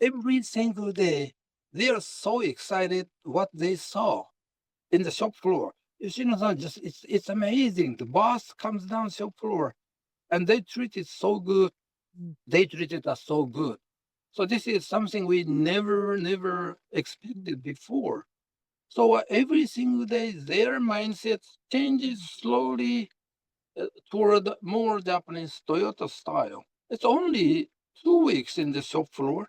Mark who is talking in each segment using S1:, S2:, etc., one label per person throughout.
S1: every single day, they are so excited what they saw in the shop floor. Yoshino-san, just it's amazing. The boss comes down shop floor and they treat it so good. They treated us so good. So this is something we never expected before. So every single day, their mindset changes slowly toward more Japanese Toyota style. It's only 2 weeks in the shop floor,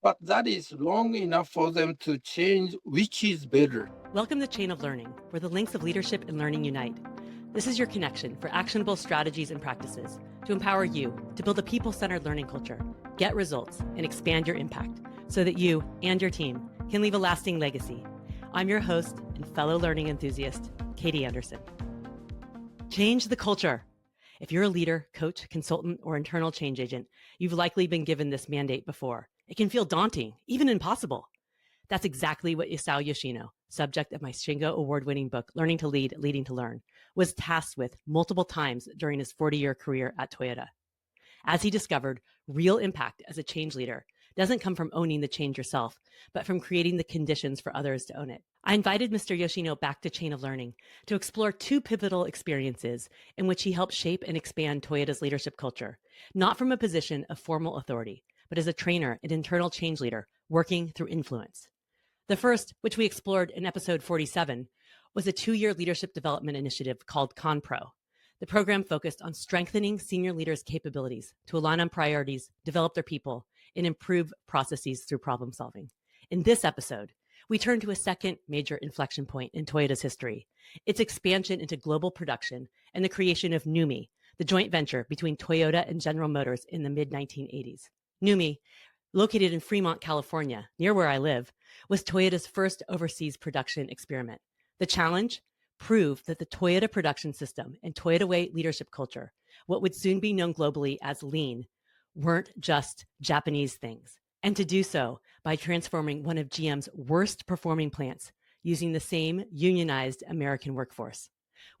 S1: but that is long enough for them to change which is better.
S2: Welcome to Chain of Learning, where the links of leadership and learning unite. This is your connection for actionable strategies and practices to empower you to build a people-centered learning culture, get results, and expand your impact so that you and your team can leave a lasting legacy. I'm your host and fellow learning enthusiast, Katie Anderson. Change the culture. If you're a leader, coach, consultant, or internal change agent, you've likely been given this mandate before. It can feel daunting, even impossible. That's exactly what Isao Yoshino, subject of my Shingo award-winning book, Learning to Lead, Leading to Learn, was tasked with multiple times during his 40-year career at Toyota. As he discovered, real impact as a change leader doesn't come from owning the change yourself, but from creating the conditions for others to own it. I invited Mr. Yoshino back to Chain of Learning to explore two pivotal experiences in which he helped shape and expand Toyota's leadership culture, not from a position of formal authority, but as a trainer and internal change leader working through influence. The first, which we explored in episode 47, was a 2-year leadership development initiative called ConPro. The program focused on strengthening senior leaders' capabilities to align on priorities, develop their people, and improve processes through problem solving. In this episode, we turn to a second major inflection point in Toyota's history, its expansion into global production and the creation of NUMMI, the joint venture between Toyota and General Motors in the mid-1980s. NUMMI, located in Fremont, California, near where I live, was Toyota's first overseas production experiment. The challenge? Prove that the Toyota production system and Toyota Way leadership culture, what would soon be known globally as lean, weren't just Japanese things. And to do so by transforming one of GM's worst performing plants using the same unionized American workforce.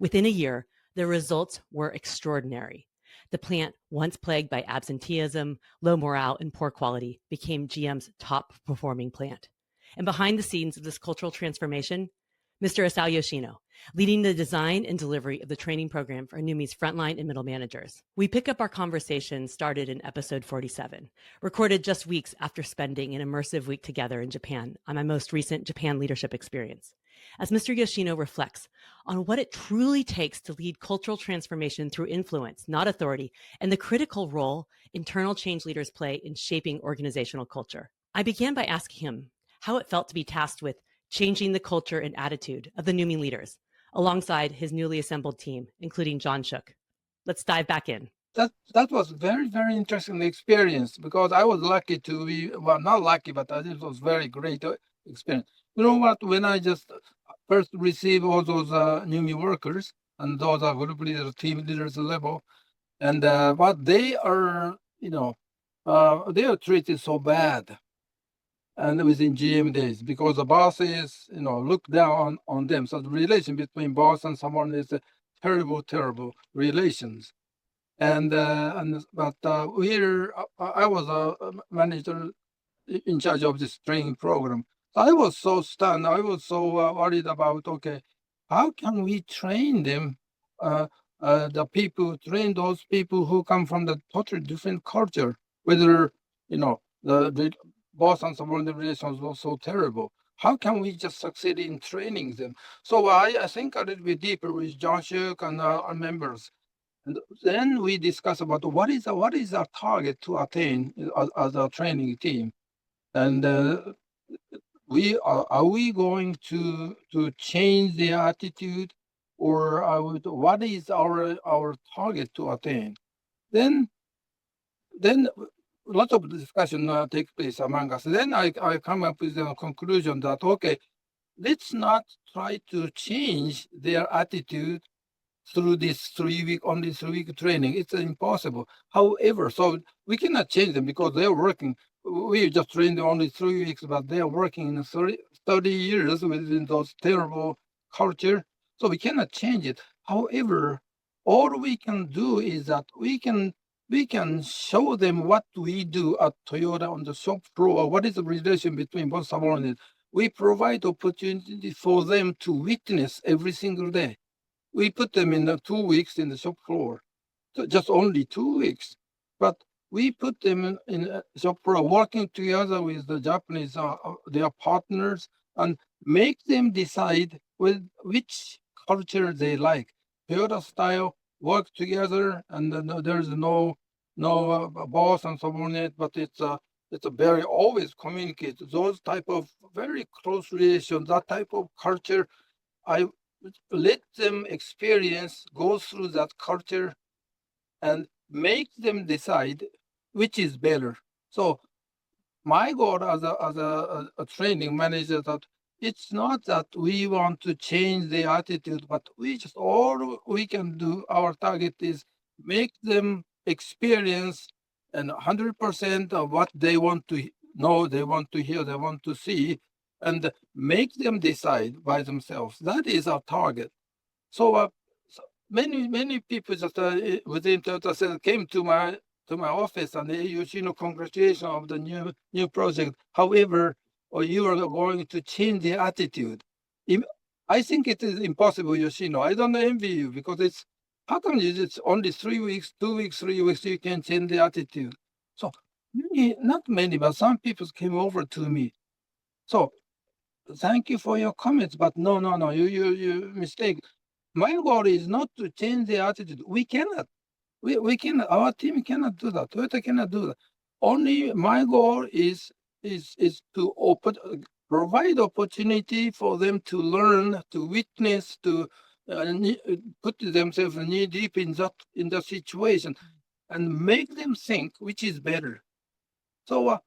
S2: Within a year, the results were extraordinary. The plant, once plagued by absenteeism, low morale, and poor quality, became GM's top performing plant. And behind the scenes of this cultural transformation, Mr. Isao Yoshino, leading the design and delivery of the training program for NUMMI's frontline and middle managers. We pick up our conversation started in episode 47, recorded just weeks after spending an immersive week together in Japan on my most recent Japan leadership experience. As Mr. Yoshino reflects on what it truly takes to lead cultural transformation through influence, not authority, and the critical role internal change leaders play in shaping organizational culture. I began by asking him how it felt to be tasked with changing the culture and attitude of the NUMMI leaders, alongside his newly assembled team, including John Shook. Let's dive back in.
S1: That was very interesting experience because I was lucky to be, well, not lucky, but it was very great experience. You know what? When I just first received all those new workers and those are group leaders, team leaders level, and what they are, they are treated so bad and within GM days because the bosses, look down on them. So the relation between boss and someone is a terrible relations. I was a manager in charge of this training program. I was so stunned. I was so worried about, okay, how can we train them? Train those people who come from the totally different culture, whether, the boss and subordinate relations were so terrible. How can we just succeed in training them? So I think a little bit deeper with John Shook and our members. And then we discuss about what is our target to attain as a training team, and are we going to change the attitude, or what is our target to attain? Then then a lot of discussion takes place among us. Then I come up with a conclusion that okay, let's not try to change their attitude through this 3-week training. It's impossible. However, so we cannot change them because they're working. We just trained them only 3 weeks, but they're working in 30 years within those terrible culture. So we cannot change it. However, all we can do is that we can we can show them what we do at Toyota on the shop floor. What is the relation between both subordinates? We provide opportunity for them to witness every single day. We put them in the 2 weeks in the shop floor, so just only 2 weeks. But we put them in a shop floor working together with the Japanese, their partners, and make them decide with which culture they like. Toyota style, work together, and there's no boss and subordinate, but it's a very always communicate. Those type of very close relations, that type of culture, I let them experience, go through that culture, and make them decide which is better. So my goal as a training manager, that it's not that we want to change the attitude, but we just all we can do. Our target is make them experience and 100% of what they want to know, they want to hear, they want to see, and make them decide by themselves. That is our target. So many people just within Toyota said came to my office and they Yoshino, congratulations of the new project. However, or you are going to change the attitude. I think it is impossible, Yoshino. I don't envy you because it's how come it's only 3 weeks, 2 weeks, 3 weeks you can change the attitude. So not many, but some people came over to me. So thank you for your comments, but no, you mistake. My goal is not to change the attitude. We cannot. We cannot. Our team cannot do that. Toyota cannot do that. Only my goal is to provide opportunity for them to learn, to witness, to put themselves knee deep in that situation, and make them think which is better. So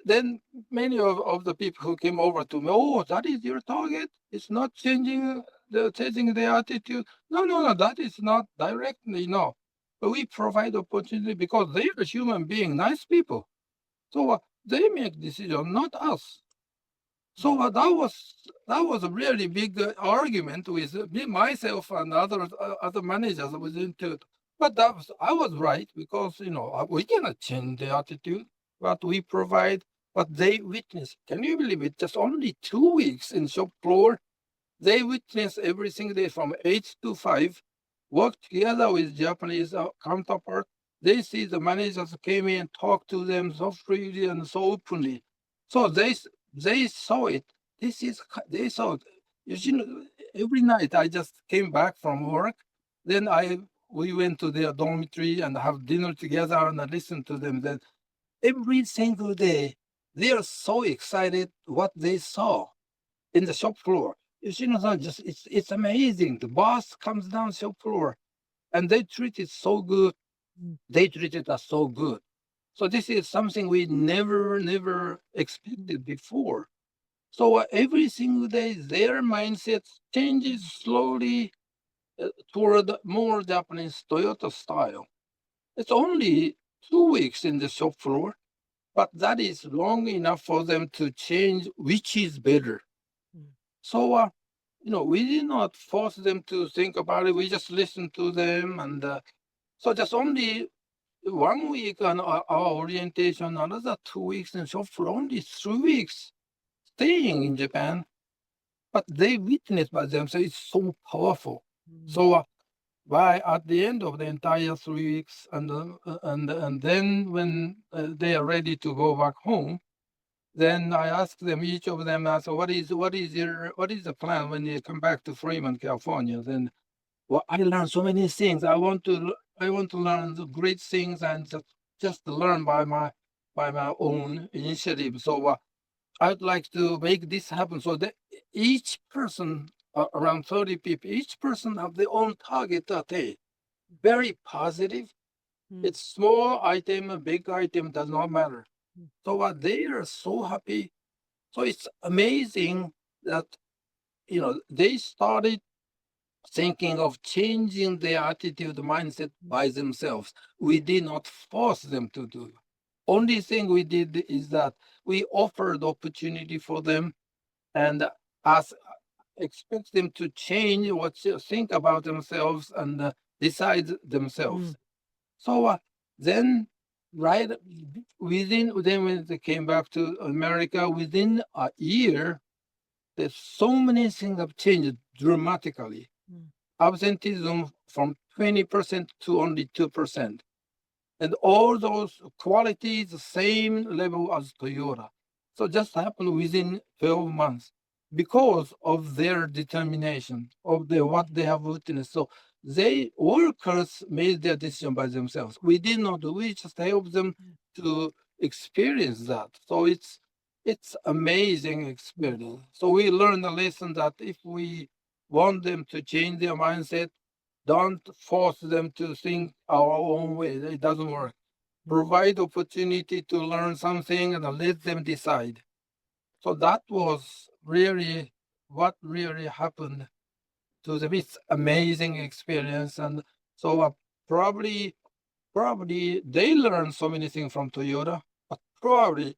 S1: then many of the people who came over to me, oh, that is your target. It's not changing the attitude. No, that is not directly, no. But we provide opportunity because they are human being, nice people. So they make decision, not us. So that was a really big argument with me, myself and other managers within Toyota. But I was right because we cannot change the attitude, but we provide what they witness. Can you believe it? Just only 2 weeks in shop floor, they witness everything day from 8 to 5, work together with Japanese counterpart. They see the managers came in, talk to them so freely and so openly. So they saw it. They saw it. Every night I just came back from work. Then we went to their dormitory and have dinner together and I listened to them. Then every single day, they are so excited what they saw in the shop floor. Just it's amazing. The boss comes down shop floor and they treat it so good. They treated us so good. So this is something we never expected before. So every single day, their mindset changes slowly toward more Japanese Toyota style. It's only 2 weeks in the shop floor, but that is long enough for them to change which is better. So, we did not force them to think about it. We just listened to them. And so just only 1 week on our orientation, another 2 weeks in shop floor, only 3 weeks staying in Japan. But they witnessed by themselves. It's so powerful. So by at the end of the entire 3 weeks, and then when they are ready to go back home, then I asked them, each of them, I said, what is the plan when you come back to Fremont, California? Then, well, I learned so many things. I want to learn the great things and just to learn by my own initiative. So I'd like to make this happen. So that each person, around 30 people, each person have their own target that day. Very positive. It's small item, a big item, does not matter. So they are so happy. So it's amazing that they started thinking of changing their attitude, mindset by themselves. We did not force them to do it. Only thing we did is that we offered opportunity for them and expect them to change what they think about themselves and decide themselves. So Then, right then when they came back to America, within a year, there's so many things have changed dramatically.
S2: Mm.
S1: Absenteeism from 20% to only 2%. And all those qualities, the same level as Toyota. So just happened within 12 months because of their determination, of what they have witnessed. So they workers made their decision by themselves. We did not, we just helped them to experience that. So it's amazing experience. So we learned a lesson that if we want them to change their mindset, don't force them to think our own way. It doesn't work. Provide opportunity to learn something and let them decide. So that was really what really happened to them. It's amazing experience. And so probably they learned so many things from Toyota, but probably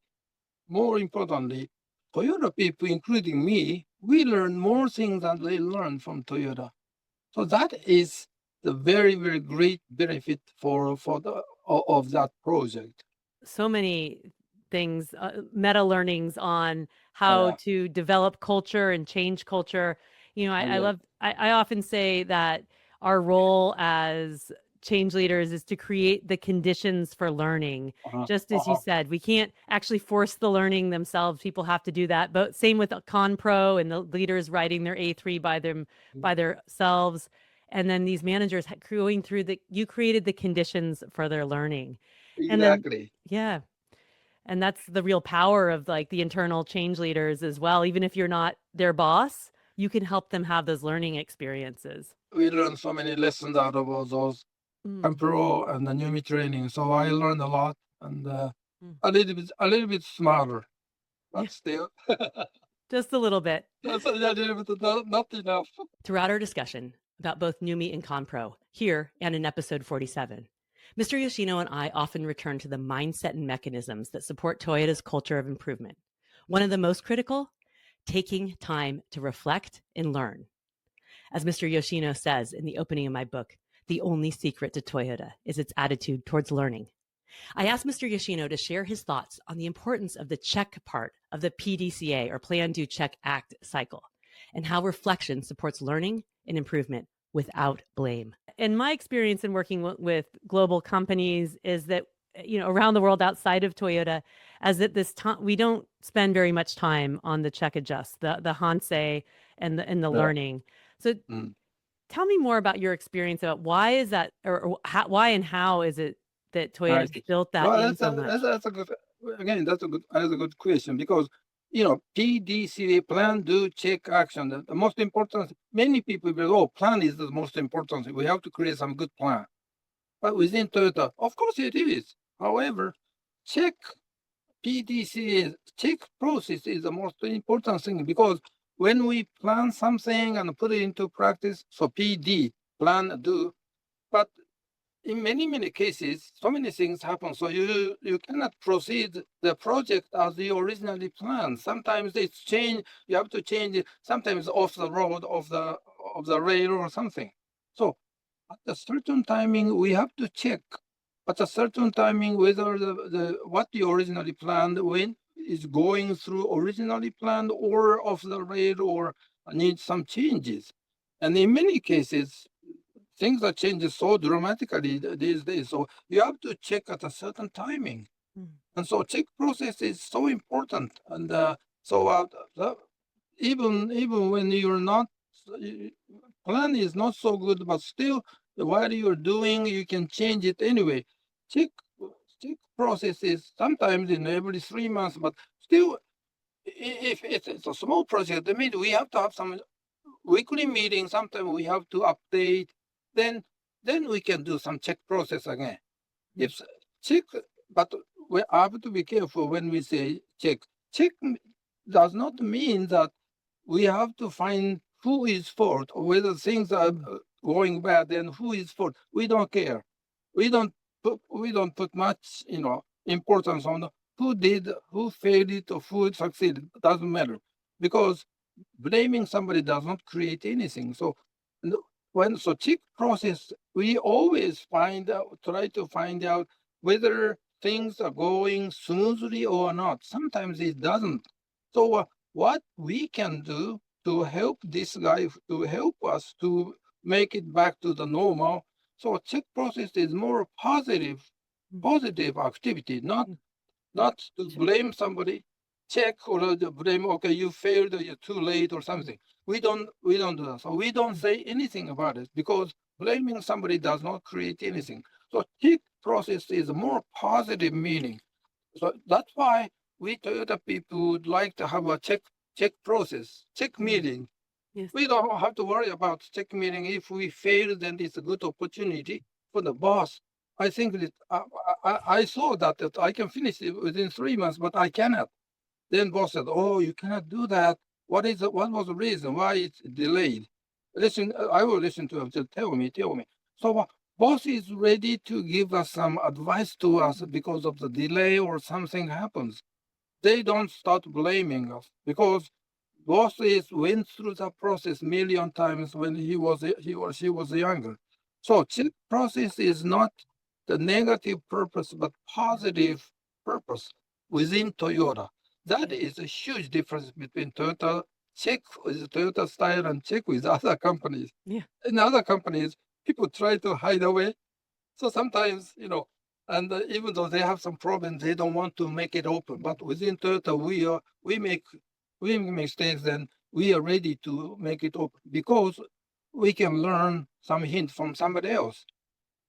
S1: more importantly, Toyota people, including me, we learn more things than they learned from Toyota. So that is the very, very great benefit for the of that project.
S2: So many things, meta learnings on how
S1: Yeah,
S2: to develop culture and change culture. I
S1: yeah,
S2: love, I often say that our role as change leaders is to create the conditions for learning.
S1: uh-huh,
S2: Just as you
S1: uh-huh.
S2: said, we can't actually force the learning themselves. People have to do that. But same with Conpro and the leaders writing their A3 by themselves. And then these managers going through you created the conditions for their learning. And then
S1: Exactly.
S2: yeah. And that's the real power of like the internal change leaders as well. Even if you're not their boss, you can help them have those learning experiences.
S1: We learned so many lessons out of all those
S2: Mm,
S1: Pro and the NUMMI training. So I learned a lot and
S2: mm.
S1: a little bit smarter,
S2: Yeah,
S1: but still,
S2: just a little bit.
S1: that's a little bit not enough.
S2: Throughout our discussion about both NUMMI and Conpro, here and in episode 47, Mr. Yoshino and I often return to the mindset and mechanisms that support Toyota's culture of improvement. One of the most critical, taking time to reflect and learn. As Mr. Yoshino says in the opening of my book, the only secret to Toyota is its attitude towards learning. I asked Mr. Yoshino to share his thoughts on the importance of the check part of the PDCA or Plan, Do, Check, Act cycle and how reflection supports learning and improvement without blame. In my experience in working with global companies is that around the world outside of Toyota, as at this time we don't spend very much time on the check adjust, the Hansei and the
S1: Yeah.
S2: learning. So
S1: Mm.
S2: tell me more about your experience about why is that, or why and how is it that
S1: I
S2: Toyota's
S1: see.
S2: built that
S1: Well,
S2: in
S1: that's
S2: so
S1: a, that's,
S2: much?
S1: that's a good, again, that's a good question because, PDCA, plan, do, check, action. The most important, many people will, oh, plan is the most important thing. We have to create some good plan. But within Toyota, of course it is. However, check PDCA, check process is the most important thing because when we plan something and put it into practice, so PD, plan, do, but in many cases, so many things happen. So you cannot proceed the project as you originally planned. Sometimes it's change. You have to change it. Sometimes off the road, of the rail or something. So at a certain timing, we have to check. At a certain timing, whether the what you originally planned when is going through originally planned or off the rail or needs some changes. And in many cases, things are changing so dramatically these days. So you have to check at a certain timing.
S2: Mm,
S1: And so check process is so important. And so even when you're not, plan is not so good, but still while you're doing, you can change it anyway. Check, check processes sometimes in every 3 months, but still, if it's a small project, I mean, we have to have some weekly meeting. Sometimes we have to update. Then then we can do some check process again.
S2: mm,
S1: If check, but we have to be careful when we say check. Check does not mean that we have to find who is fault or whether things are
S2: mm,
S1: going bad. Then who is fault? We don't care. We don't put much importance on who did, who failed it, or who succeeded. It doesn't matter because blaming somebody does not create anything. So when so check process, we always try to find out whether things are going smoothly or not. Sometimes it doesn't. So what we can do to help this guy, to help us to make it back to the normal. So check process is more positive activity, not to blame somebody, check or to blame, okay, you failed, you're too late or something. We don't do that. So we don't say anything about it because blaming somebody does not create anything. So check process is more positive meaning. So that's why we Toyota people would like to have a check process, check meeting.
S2: Yes.
S1: We don't have to worry about check meeting. If we fail, then it's a good opportunity for the boss. I think that I saw that I can finish it within 3 months, but I cannot. Then boss said, "Oh, you cannot do that. What was the reason why it's delayed?" Listen, I will listen to him. Just tell me. So boss is ready to give us some advice to us because of the delay or something happens. They don't start blaming us because bosses went through the process million times when he or she was younger. So check process is not the negative purpose but positive purpose within Toyota. That is a huge difference between Toyota check with Toyota style and check with other companies.
S2: Yeah.
S1: In other companies, people try to hide away, so sometimes, and even though they have some problems, they don't want to make it open. But within Toyota, we make mistakes, and we are ready to make it open because we can learn some hint from somebody else.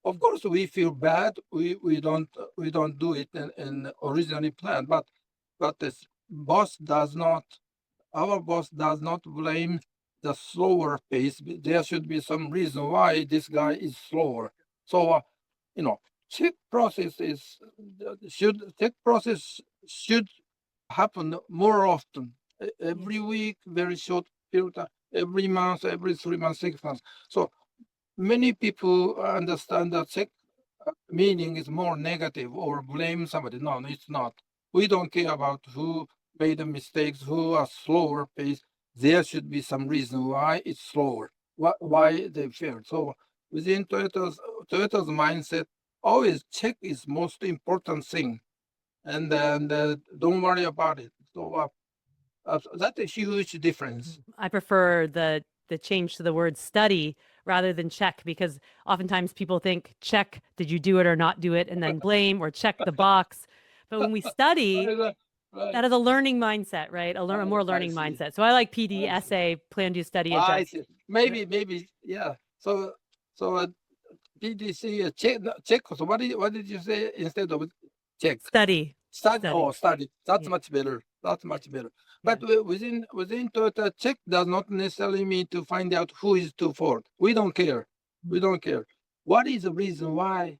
S1: Of course, we feel bad. We don't do it in originally planned, but this boss does not. Our boss does not blame the slower pace. There should be some reason why this guy is slower. So you know, check process is check process should happen more often. Every week, very short period, every month, every 3 months, 6 months. So many people understand that check meaning is more negative or blame somebody. No, it's not. We don't care about who made the mistakes, who are slower pace. There should be some reason why it's slower, why they failed. So within Toyota's mindset, always check is most important thing, and then don't worry about it. So that's a huge difference.
S2: I prefer the change to the word study rather than check, because oftentimes people think check, did you do it or not do it, and then blame or check the box. But when we study,
S1: Right, right,
S2: that is a learning mindset, right? A more
S1: I
S2: learning
S1: see.
S2: mindset. So I like
S1: I see.
S2: PDSA, plan, do, study,
S1: I
S2: adjust.
S1: see. Maybe, yeah. So PDC check. So what did you say instead of check?
S2: Study.
S1: Study.
S2: Study.
S1: Oh, study. That's
S2: Yeah.
S1: much better. That's
S2: Yeah.
S1: much better.
S2: Yeah.
S1: But within Toyota, check does not necessarily mean to find out who is to fault. We don't care. We don't care. What is the reason why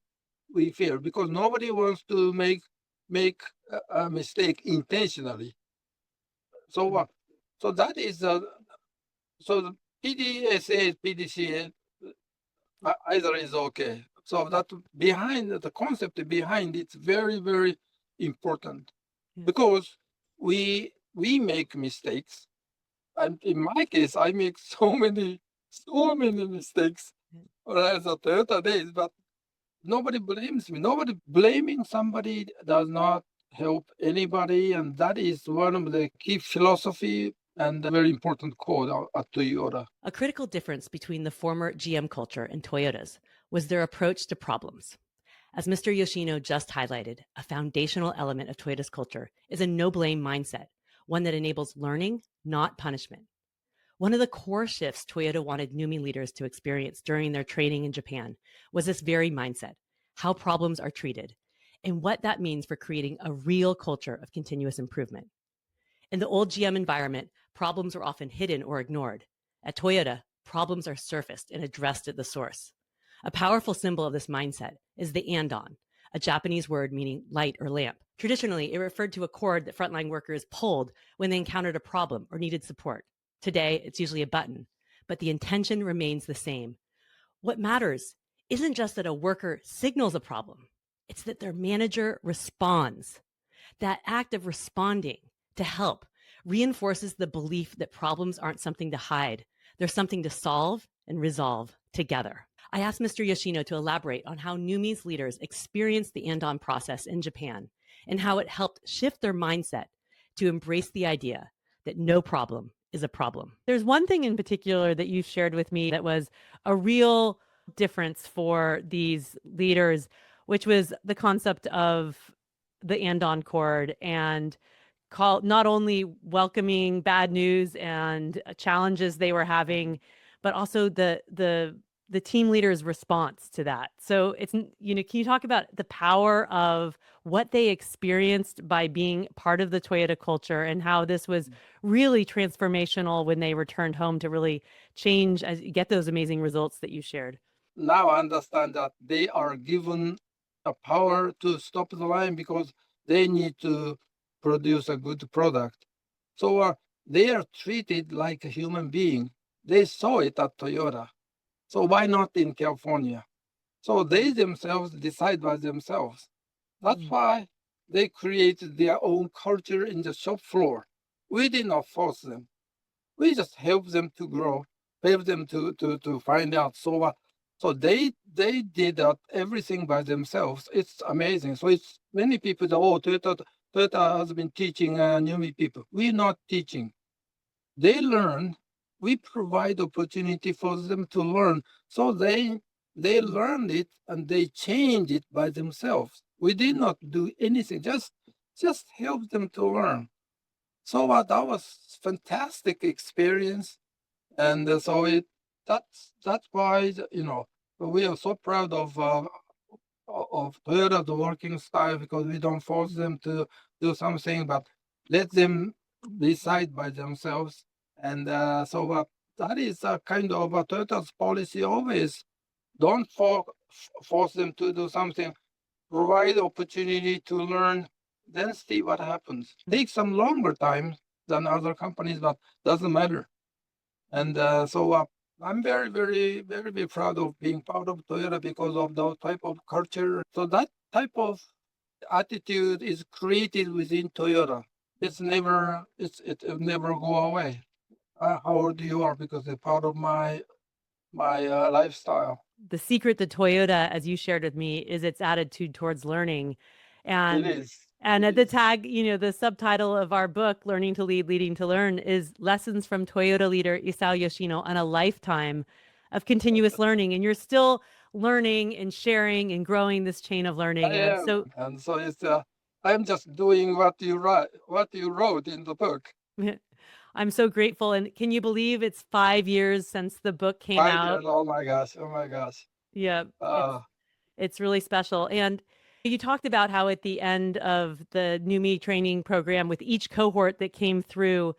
S1: we fail? Because nobody wants to make a mistake intentionally. So so that is so the PDSA, PDCA, either is okay. So that behind the concept behind it's very, very important
S2: Yeah.
S1: because we make mistakes. And in my case, I make so many mistakes. Whereas the Toyota days, but nobody blames me. Nobody blaming somebody does not help anybody, and that is one of the key philosophy and a very important code at Toyota.
S2: A critical difference between the former GM culture and Toyota's was their approach to problems. As Mr. Yoshino just highlighted, a foundational element of Toyota's culture is a no blame mindset, one that enables learning, not punishment. One of the core shifts Toyota wanted NUMMI leaders to experience during their training in Japan was this very mindset, how problems are treated, and what that means for creating a real culture of continuous improvement. In the old GM environment, problems were often hidden or ignored. At Toyota, problems are surfaced and addressed at the source. A powerful symbol of this mindset is the andon, a Japanese word meaning light or lamp. Traditionally, it referred to a cord that frontline workers pulled when they encountered a problem or needed support. Today, it's usually a button, but the intention remains the same. What matters isn't just that a worker signals a problem, it's that their manager responds. That act of responding to help reinforces the belief that problems aren't something to hide, they're something to solve and resolve together. I asked Mr. Yoshino to elaborate on how NUMMI's leaders experienced the andon process in Japan and how it helped shift their mindset to embrace the idea that no problem is a problem. There's one thing in particular that you shared with me that was a real difference for these leaders, which was the concept of the andon cord and not only welcoming bad news and challenges they were having, but also the team leader's response to that. So it's, can you talk about the power of what they experienced by being part of the Toyota culture and how this was really transformational when they returned home to really change as get those amazing results that you shared?
S1: Now I understand that they are given a power to stop the line because they need to produce a good product. So they are treated like a human being. They saw it at Toyota. So why not in California? So they themselves decide by themselves. That's why they created their own culture in the shop floor. We did not force them. We just help them to grow, help them to find out. So they did that everything by themselves. It's amazing. So it's many people that Toyota has been teaching NUMMI people. We're not teaching. They learn. We provide opportunity for them to learn. So they learned it and they changed it by themselves. We did not do anything. Just help them to learn. So that was fantastic experience, and that's why we are so proud of Toyota's working style because we don't force them to do something, but let them decide by themselves. And that is a kind of Toyota's policy always. Don't force them to do something. Provide opportunity to learn, then see what happens. Take some longer time than other companies, but doesn't matter. And I'm very, very, very, very proud of being part of Toyota because of the type of culture. So that type of attitude is created within Toyota. It'll never go away. How old you are because it's part of my lifestyle.
S2: The secret to Toyota, as you shared with me, is its attitude towards learning.
S1: It
S2: And
S1: is.
S2: and
S1: It
S2: at the
S1: is.
S2: tag, the subtitle of our book, Learning to Lead, Leading to Learn, is Lessons from Toyota leader Isao Yoshino on a lifetime of continuous learning. And you're still learning and sharing and growing this chain of
S1: I
S2: learning. And
S1: am,
S2: so
S1: and so I'm just doing what you wrote in the book.
S2: I'm so grateful. And can you believe it's 5 years since the book came
S1: 5 years.
S2: out?
S1: Oh my gosh. Oh my gosh.
S2: Yeah,
S1: Uh,
S2: it's really special. And you talked about how at the end of the NUMMI training program, with each cohort that came through,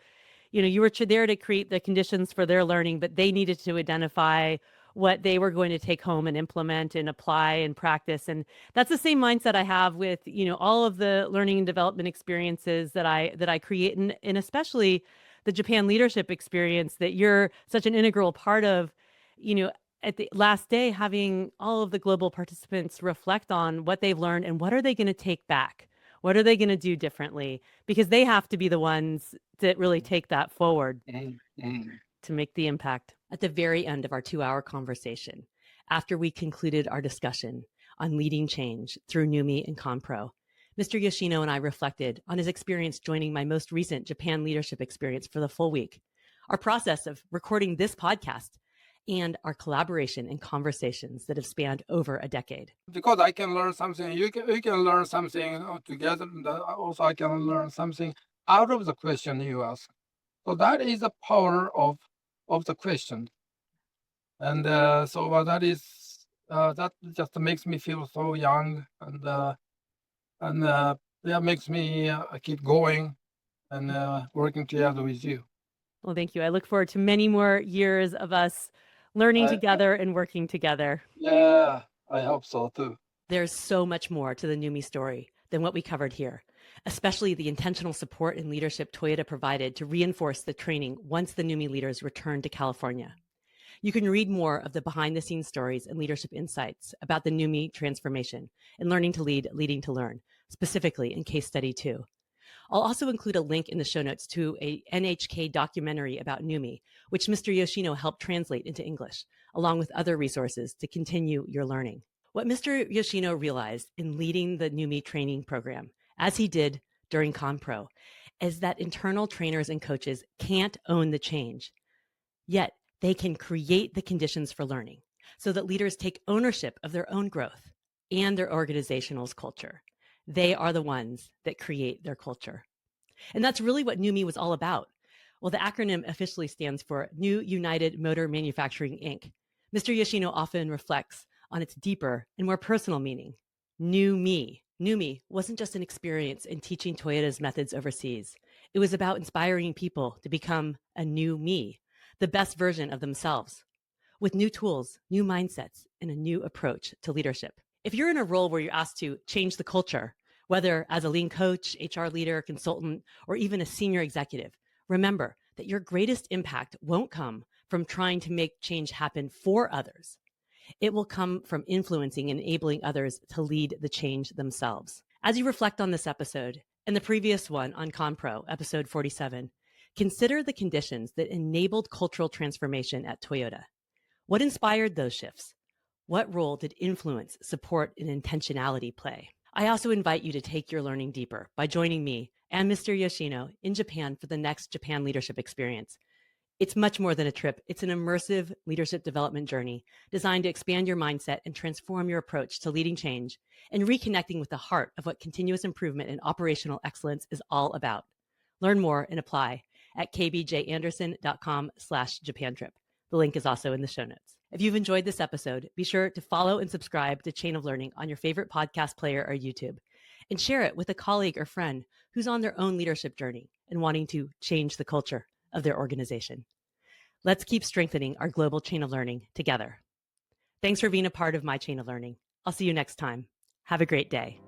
S2: you were there to create the conditions for their learning, but they needed to identify what they were going to take home and implement and apply and practice. And that's the same mindset I have with, all of the learning and development experiences that I create, and especially the Japan leadership experience that you're such an integral part of, you know, at the last day, having all of the global participants reflect on what they've learned and what are they going to take back? What are they going to do differently? Because they have to be the ones that really take that forward
S1: mm, mm.
S2: to make the impact. At the very end of our 2-hour conversation, after we concluded our discussion on leading change through NUMMI and Compro, Mr. Yoshino and I reflected on his experience joining my most recent Japan leadership experience for the full week, our process of recording this podcast, and our collaboration and conversations that have spanned over a decade.
S1: Because I can learn something, you can learn something together. And also, I can learn something out of the question you ask. So that is the power of the question, and that just makes me feel so young, and that makes me keep going and working together with you.
S2: Well, thank you. I look forward to many more years of us learning
S1: I,
S2: together and working together.
S1: yeah, I hope so too.
S2: There's so much more to the NUMMI story than what we covered here, especially the intentional support and leadership Toyota provided to reinforce the training once the NUMMI leaders returned to California. You can read more of the behind-the-scenes stories and leadership insights about the NUMMI transformation and learning to lead, leading to learn, specifically in Case Study 2. I'll also include a link in the show notes to a NHK documentary about NUMMI, which Mr. Yoshino helped translate into English. along with other resources to continue your learning. What Mr. Yoshino realized in leading the NUMMI training program, as he did during ConPro, is that internal trainers and coaches can't own the change, yet they can create the conditions for learning so that leaders take ownership of their own growth and their organizational culture. They are the ones that create their culture. And that's really what NUMMI was all about. Well, the acronym officially stands for New United Motor Manufacturing, Inc. Mr. Yoshino often reflects on its deeper and more personal meaning. New me. NUMMI wasn't just an experience in teaching Toyota's methods overseas. It was about inspiring people to become a new me, the best version of themselves, with new tools, new mindsets, and a new approach to leadership. If you're in a role where you're asked to change the culture, whether as a lean coach, HR leader, consultant, or even a senior executive, remember that your greatest impact won't come from trying to make change happen for others. It will come from influencing and enabling others to lead the change themselves. As you reflect on this episode and the previous one on ConPro, episode 47, consider the conditions that enabled cultural transformation at Toyota. What inspired those shifts? What role did influence, support, and intentionality play? I also invite you to take your learning deeper by joining me and Mr. Yoshino in Japan for the next Japan Leadership Experience. It's much more than a trip. It's an immersive leadership development journey designed to expand your mindset and transform your approach to leading change and reconnecting with the heart of what continuous improvement and operational excellence is all about. Learn more and apply at kbjanderson.com/Japan trip. The link is also in the show notes. If you've enjoyed this episode, be sure to follow and subscribe to Chain of Learning on your favorite podcast player or YouTube, and share it with a colleague or friend who's on their own leadership journey and wanting to change the culture of their organization. Let's keep strengthening our global chain of learning together. Thanks for being a part of my chain of learning. I'll see you next time. Have a great day.